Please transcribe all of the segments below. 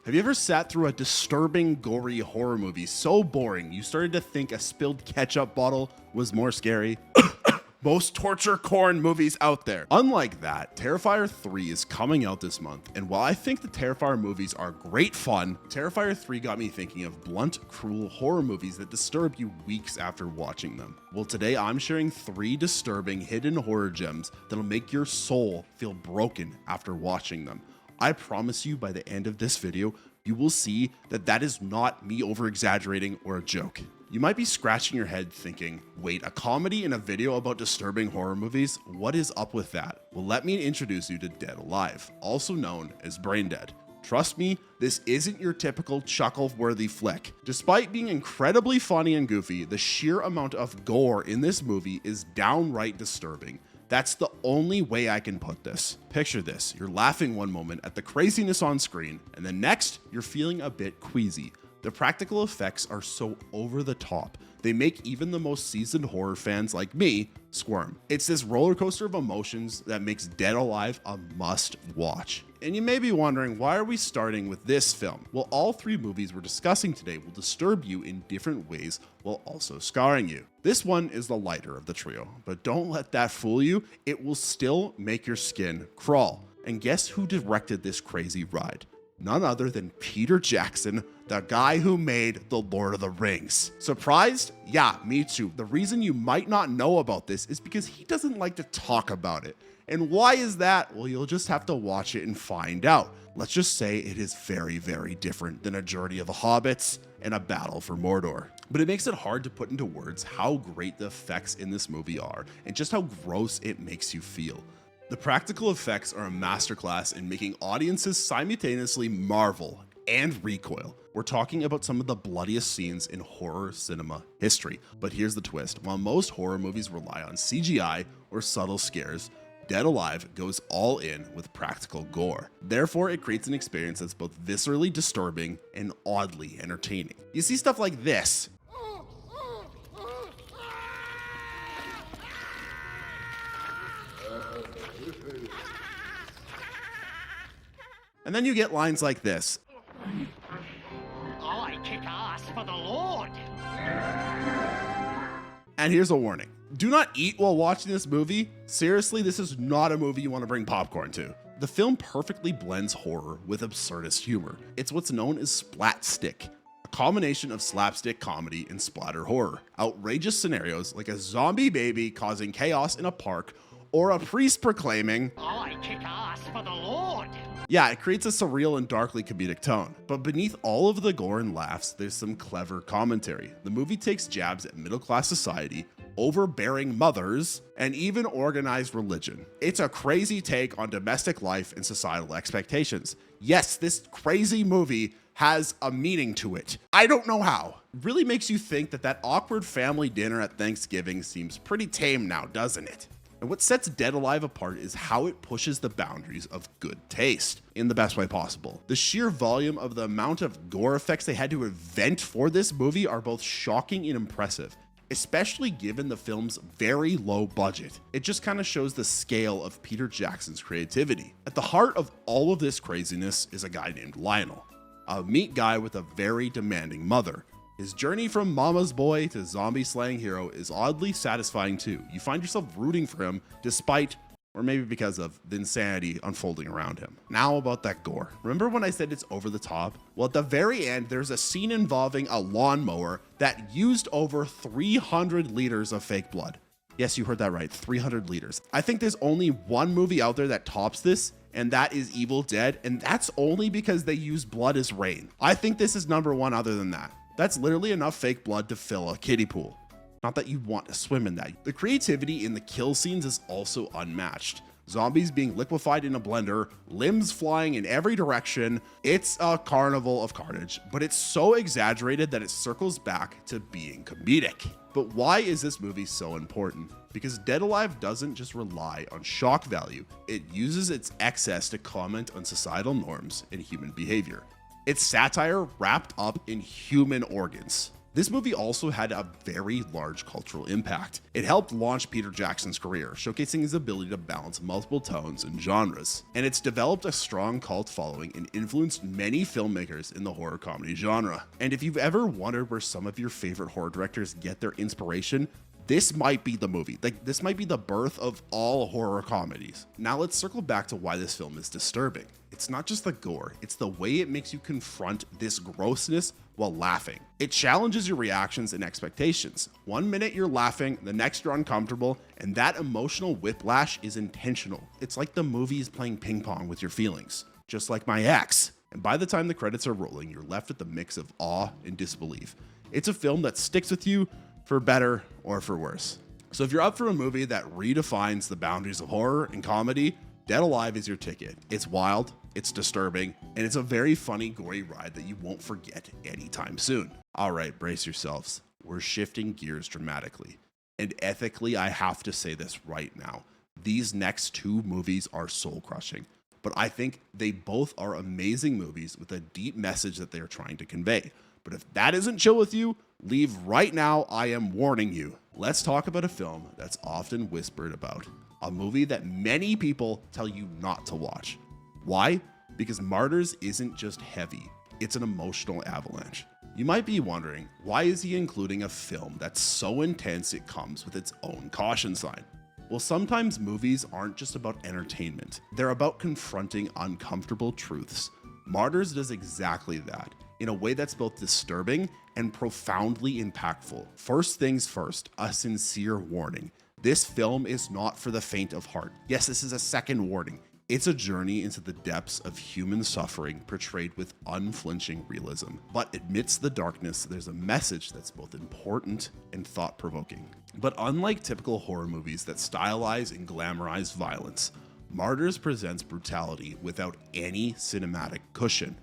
Have you ever sat through a disturbing, gory horror movie so boring you started to think a spilled ketchup bottle was more scary? Most torture corn movies out there. Unlike that, Terrifier 3 is coming out this month, and while I think the Terrifier movies are great fun, Terrifier 3 got me thinking of blunt, cruel horror movies that disturb you weeks after watching them. Well, today I'm sharing 3 disturbing hidden horror gems that'll make your soul feel broken after watching them. I promise you by the end of this video, you will see that that is not me over-exaggerating or a joke. You might be scratching your head thinking, wait, a comedy in a video about disturbing horror movies? What is up with that? Well, let me introduce you to Dead Alive, also known as Brain Dead. Trust me, this isn't your typical chuckle-worthy flick. Despite being incredibly funny and goofy, the sheer amount of gore in this movie is downright disturbing. That's the only way I can put this. Picture this, you're laughing one moment at the craziness on screen, and the next, you're feeling a bit queasy. The practical effects are so over the top, they make even the most seasoned horror fans like me squirm. It's this roller coaster of emotions that makes Dead Alive a must watch. And you may be wondering, why are we starting with this film? Well, all 3 movies we're discussing today will disturb you in different ways while also scarring you. This one is the lighter of the trio, but don't let that fool you. It will still make your skin crawl. And guess who directed this crazy ride? None other than Peter Jackson, the guy who made The Lord of the Rings. Surprised? Yeah, me too. The reason you might not know about this is because he doesn't like to talk about it. And why is that? Well, you'll just have to watch it and find out. Let's just say it is very, very different than a journey of the hobbits and a battle for Mordor. But it makes it hard to put into words how great the effects in this movie are and just how gross it makes you feel. The practical effects are a masterclass in making audiences simultaneously marvel and recoil. We're talking about some of the bloodiest scenes in horror cinema history. But here's the twist. While most horror movies rely on CGI or subtle scares, Dead Alive goes all in with practical gore. Therefore, it creates an experience that's both viscerally disturbing and oddly entertaining. You see stuff like this. And then you get lines like this. I kick ass for the Lord. And here's a warning. Do not eat while watching this movie. Seriously, this is not a movie you want to bring popcorn to. The film perfectly blends horror with absurdist humor. It's what's known as splatstick, a combination of slapstick comedy and splatter horror. Outrageous scenarios like a zombie baby causing chaos in a park or a priest proclaiming, I kick ass for the Lord. Yeah, it creates a surreal and darkly comedic tone. But beneath all of the gore and laughs, there's some clever commentary. The movie takes jabs at middle-class society, overbearing mothers, and even organized religion. It's a crazy take on domestic life and societal expectations. Yes, this crazy movie has a meaning to it. I don't know how. It really makes you think that awkward family dinner at Thanksgiving seems pretty tame now, doesn't it? And what sets Dead Alive apart is how it pushes the boundaries of good taste in the best way possible. The sheer volume of the amount of gore effects they had to invent for this movie are both shocking and impressive, especially given the film's very low budget. It just kind of shows the scale of Peter Jackson's creativity. At the heart of all of this craziness is a guy named Lionel, a meat guy with a very demanding mother. His journey from mama's boy to zombie slaying hero is oddly satisfying too. You find yourself rooting for him despite, or maybe because of, the insanity unfolding around him. Now about that gore. Remember when I said it's over the top? Well, at the very end, there's a scene involving a lawnmower that used over 300 liters of fake blood. Yes, you heard that right, 300 liters. I think there's only one movie out there that tops this, and that is Evil Dead, and that's only because they use blood as rain. I think this is #1 other than that. That's literally enough fake blood to fill a kiddie pool. Not that you want to swim in that. The creativity in the kill scenes is also unmatched. Zombies being liquefied in a blender, limbs flying in every direction. It's a carnival of carnage, but it's so exaggerated that it circles back to being comedic. But why is this movie so important? Because Dead Alive doesn't just rely on shock value. It uses its excess to comment on societal norms and human behavior. It's satire wrapped up in human organs. This movie also had a very large cultural impact. It helped launch Peter Jackson's career, showcasing his ability to balance multiple tones and genres. And it's developed a strong cult following and influenced many filmmakers in the horror comedy genre. And if you've ever wondered where some of your favorite horror directors get their inspiration, this might be the movie. This might be the birth of all horror comedies. Now let's circle back to why this film is disturbing. It's not just the gore, it's the way it makes you confront this grossness while laughing. It challenges your reactions and expectations. 1 minute you're laughing, the next you're uncomfortable, and that emotional whiplash is intentional. It's like the movie is playing ping pong with your feelings, just like my ex. And by the time the credits are rolling, you're left with the mix of awe and disbelief. It's a film that sticks with you, for better or for worse. So if you're up for a movie that redefines the boundaries of horror and comedy, Dead Alive is your ticket. It's wild, it's disturbing, and it's a very funny, gory ride that you won't forget anytime soon. All right, brace yourselves. We're shifting gears dramatically. And ethically, I have to say this right now. These next two movies are soul-crushing, but I think they both are amazing movies with a deep message that they are trying to convey. But if that isn't chill with you, leave right now, I am warning you. Let's talk about a film that's often whispered about. A movie that many people tell you not to watch. Why? Because Martyrs isn't just heavy, it's an emotional avalanche. You might be wondering, why is he including a film that's so intense it comes with its own caution sign? Well, sometimes movies aren't just about entertainment. They're about confronting uncomfortable truths. Martyrs does exactly that, in a way that's both disturbing and profoundly impactful. First things first, a sincere warning. This film is not for the faint of heart. Yes, this is a second warning. It's a journey into the depths of human suffering portrayed with unflinching realism. But amidst the darkness, there's a message that's both important and thought-provoking. But unlike typical horror movies that stylize and glamorize violence, Martyrs presents brutality without any cinematic cushion.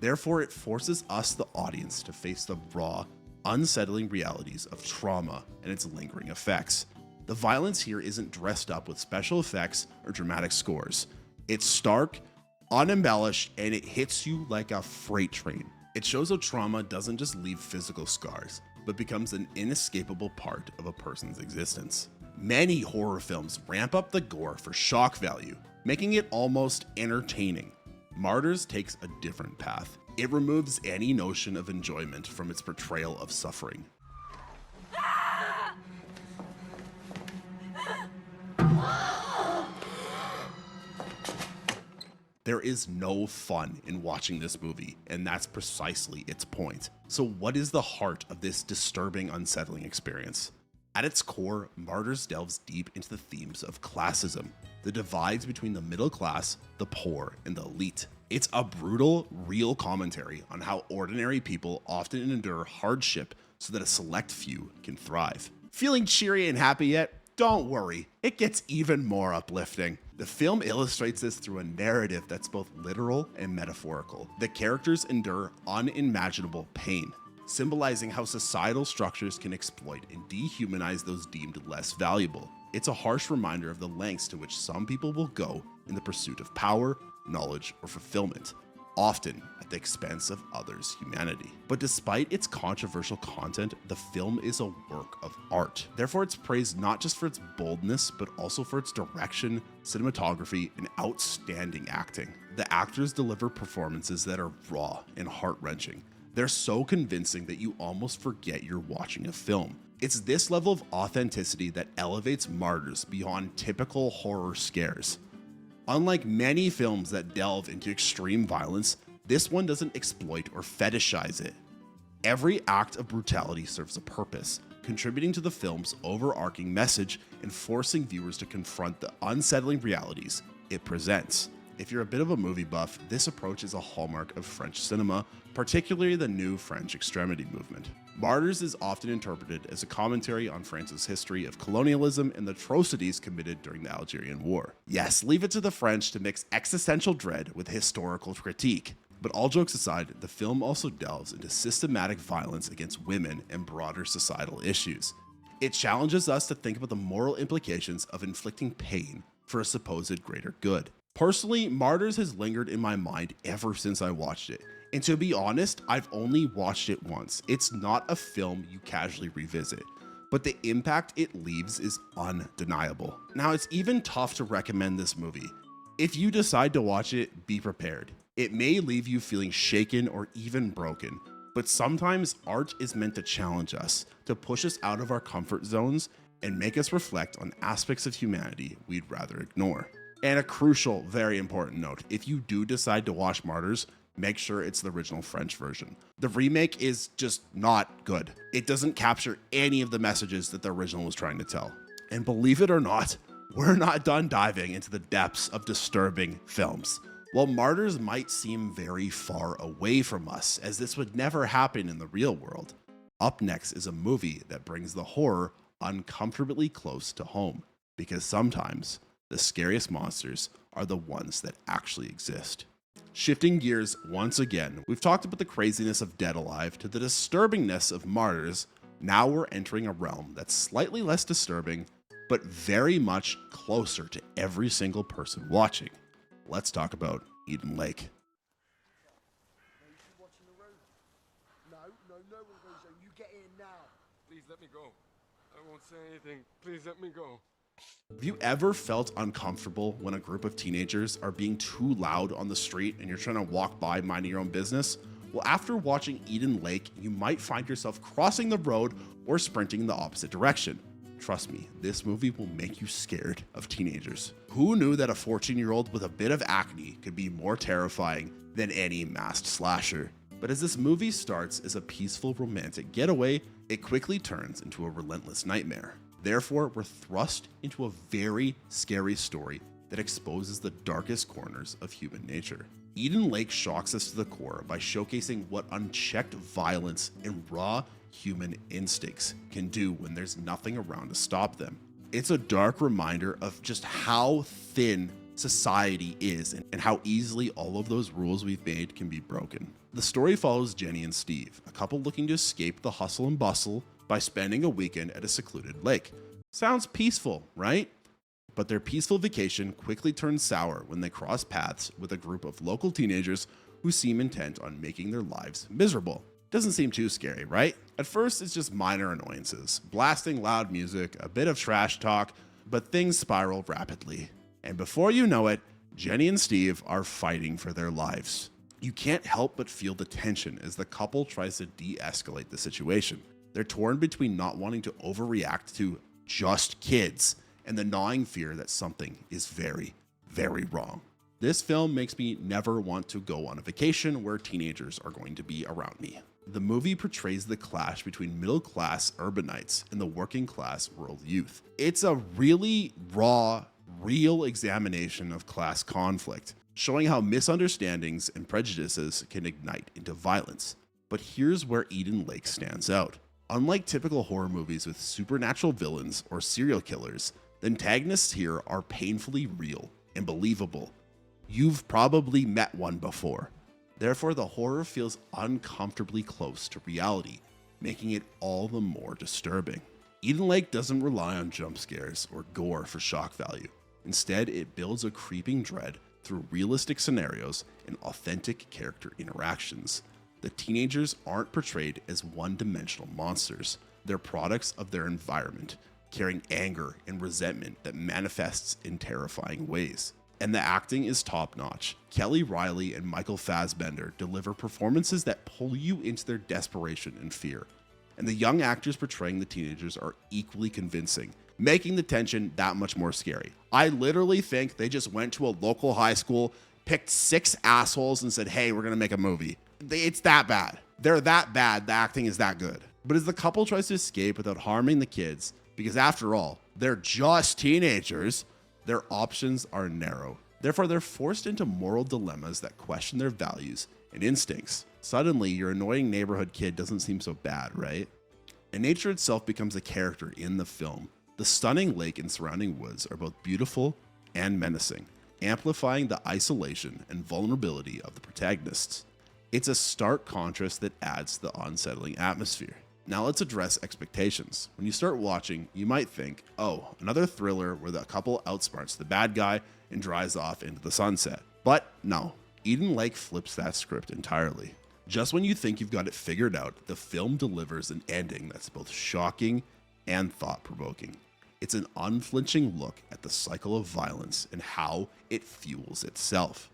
Therefore, it forces us, the audience, to face the raw, unsettling realities of trauma and its lingering effects. The violence here isn't dressed up with special effects or dramatic scores. It's stark, unembellished, and it hits you like a freight train. It shows how trauma doesn't just leave physical scars, but becomes an inescapable part of a person's existence. Many horror films ramp up the gore for shock value, making it almost entertaining. Martyrs takes a different path. It removes any notion of enjoyment from its portrayal of suffering. There is no fun in watching this movie, and that's precisely its point. So what is the heart of this disturbing, unsettling experience? At its core, Martyrs delves deep into the themes of classism, the divides between the middle class, the poor, and the elite. It's a brutal, real commentary on how ordinary people often endure hardship so that a select few can thrive. Feeling cheery and happy yet? Don't worry, it gets even more uplifting. The film illustrates this through a narrative that's both literal and metaphorical. The characters endure unimaginable pain, symbolizing how societal structures can exploit and dehumanize those deemed less valuable. It's a harsh reminder of the lengths to which some people will go in the pursuit of power, knowledge, or fulfillment, often at the expense of others' humanity. But despite its controversial content, the film is a work of art. Therefore, it's praised not just for its boldness, but also for its direction, cinematography, and outstanding acting. The actors deliver performances that are raw and heart-wrenching. They're so convincing that you almost forget you're watching a film. It's this level of authenticity that elevates Martyrs beyond typical horror scares. Unlike many films that delve into extreme violence, this one doesn't exploit or fetishize it. Every act of brutality serves a purpose, contributing to the film's overarching message and forcing viewers to confront the unsettling realities it presents. If you're a bit of a movie buff, this approach is a hallmark of French cinema, particularly the new French extremity movement. Martyrs is often interpreted as a commentary on France's history of colonialism and the atrocities committed during the Algerian War. Yes, leave it to the French to mix existential dread with historical critique. But all jokes aside, the film also delves into systematic violence against women and broader societal issues. It challenges us to think about the moral implications of inflicting pain for a supposed greater good. Personally, Martyrs has lingered in my mind ever since I watched it. And to be honest, I've only watched it once. It's not a film you casually revisit, but the impact it leaves is undeniable. Now, it's even tough to recommend this movie. If you decide to watch it, be prepared. It may leave you feeling shaken or even broken, but sometimes art is meant to challenge us, to push us out of our comfort zones and make us reflect on aspects of humanity we'd rather ignore. And a crucial, very important note, if you do decide to watch Martyrs, make sure it's the original French version. The remake is just not good. It doesn't capture any of the messages that the original was trying to tell. And believe it or not, we're not done diving into the depths of disturbing films. While Martyrs might seem very far away from us, as this would never happen in the real world, up next is a movie that brings the horror uncomfortably close to home, because sometimes the scariest monsters are the ones that actually exist. Shifting gears once again, we've talked about the craziness of Dead Alive to the disturbingness of Martyrs. Now we're entering a realm that's slightly less disturbing, but very much closer to every single person watching. Let's talk about Eden Lake. No, you get in now. Please let me go. I won't say anything. Please let me go. Have you ever felt uncomfortable when a group of teenagers are being too loud on the street and you're trying to walk by minding your own business? Well, after watching Eden Lake, you might find yourself crossing the road or sprinting in the opposite direction. Trust me, this movie will make you scared of teenagers. Who knew that a 14-year-old with a bit of acne could be more terrifying than any masked slasher? But as this movie starts as a peaceful romantic getaway, it quickly turns into a relentless nightmare. Therefore, we're thrust into a very scary story that exposes the darkest corners of human nature. Eden Lake shocks us to the core by showcasing what unchecked violence and raw human instincts can do when there's nothing around to stop them. It's a dark reminder of just how thin society is and how easily all of those rules we've made can be broken. The story follows Jenny and Steve, a couple looking to escape the hustle and bustle by spending a weekend at a secluded lake. Sounds peaceful, right? But their peaceful vacation quickly turns sour when they cross paths with a group of local teenagers who seem intent on making their lives miserable. Doesn't seem too scary, right? At first, it's just minor annoyances, blasting loud music, a bit of trash talk, but things spiral rapidly. And before you know it, Jenny and Steve are fighting for their lives. You can't help but feel the tension as the couple tries to de-escalate the situation. They're torn between not wanting to overreact to just kids and the gnawing fear that something is very, very wrong. This film makes me never want to go on a vacation where teenagers are going to be around me. The movie portrays the clash between middle-class urbanites and the working-class rural youth. It's a really raw, real examination of class conflict, showing how misunderstandings and prejudices can ignite into violence. But here's where Eden Lake stands out. Unlike typical horror movies with supernatural villains or serial killers, the antagonists here are painfully real and believable. You've probably met one before. Therefore, the horror feels uncomfortably close to reality, making it all the more disturbing. Eden Lake doesn't rely on jump scares or gore for shock value. Instead, it builds a creeping dread through realistic scenarios and authentic character interactions. The teenagers aren't portrayed as one-dimensional monsters. They're products of their environment, carrying anger and resentment that manifests in terrifying ways. And the acting is top-notch. Kelly Reilly and Michael Fassbender deliver performances that pull you into their desperation and fear. And the young actors portraying the teenagers are equally convincing, making the tension that much more scary. I literally think they just went to a local high school, picked 6 assholes and said, hey, we're gonna make a movie. It's that bad. They're that bad, the acting is that good. But as the couple tries to escape without harming the kids, because after all, they're just teenagers, their options are narrow. Therefore, they're forced into moral dilemmas that question their values and instincts. Suddenly, your annoying neighborhood kid doesn't seem so bad, right? And nature itself becomes a character in the film. The stunning lake and surrounding woods are both beautiful and menacing, amplifying the isolation and vulnerability of the protagonists. It's a stark contrast that adds to the unsettling atmosphere. Now let's address expectations. When you start watching, you might think, oh, another thriller where the couple outsmarts the bad guy and drives off into the sunset. But no, Eden Lake flips that script entirely. Just when you think you've got it figured out, the film delivers an ending that's both shocking and thought-provoking. It's an unflinching look at the cycle of violence and how it fuels itself.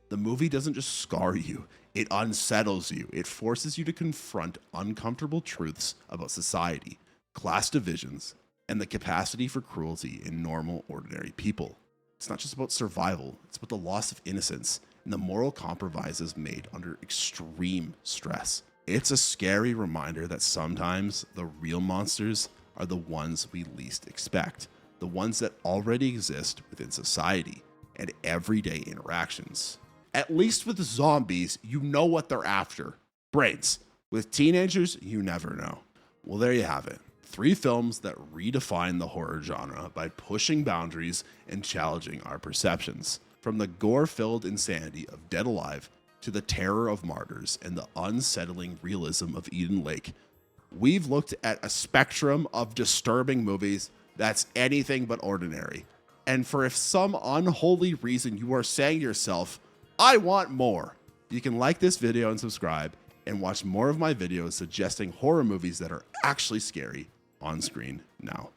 The movie doesn't just scar you, it unsettles you. It forces you to confront uncomfortable truths about society, class divisions, and the capacity for cruelty in normal, ordinary people. It's not just about survival, it's about the loss of innocence and the moral compromises made under extreme stress. It's a scary reminder that sometimes the real monsters are the ones we least expect, the ones that already exist within society and everyday interactions. At least with zombies, you know what they're after: brains. With teenagers, you never know. Well, there you have it. 3 films that redefine the horror genre by pushing boundaries and challenging our perceptions. From the gore-filled insanity of Dead Alive to the terror of Martyrs and the unsettling realism of Eden Lake, we've looked at a spectrum of disturbing movies that's anything but ordinary. And for if some unholy reason you are saying to yourself, I want more, you can like this video and subscribe and watch more of my videos suggesting horror movies that are actually scary on screen now.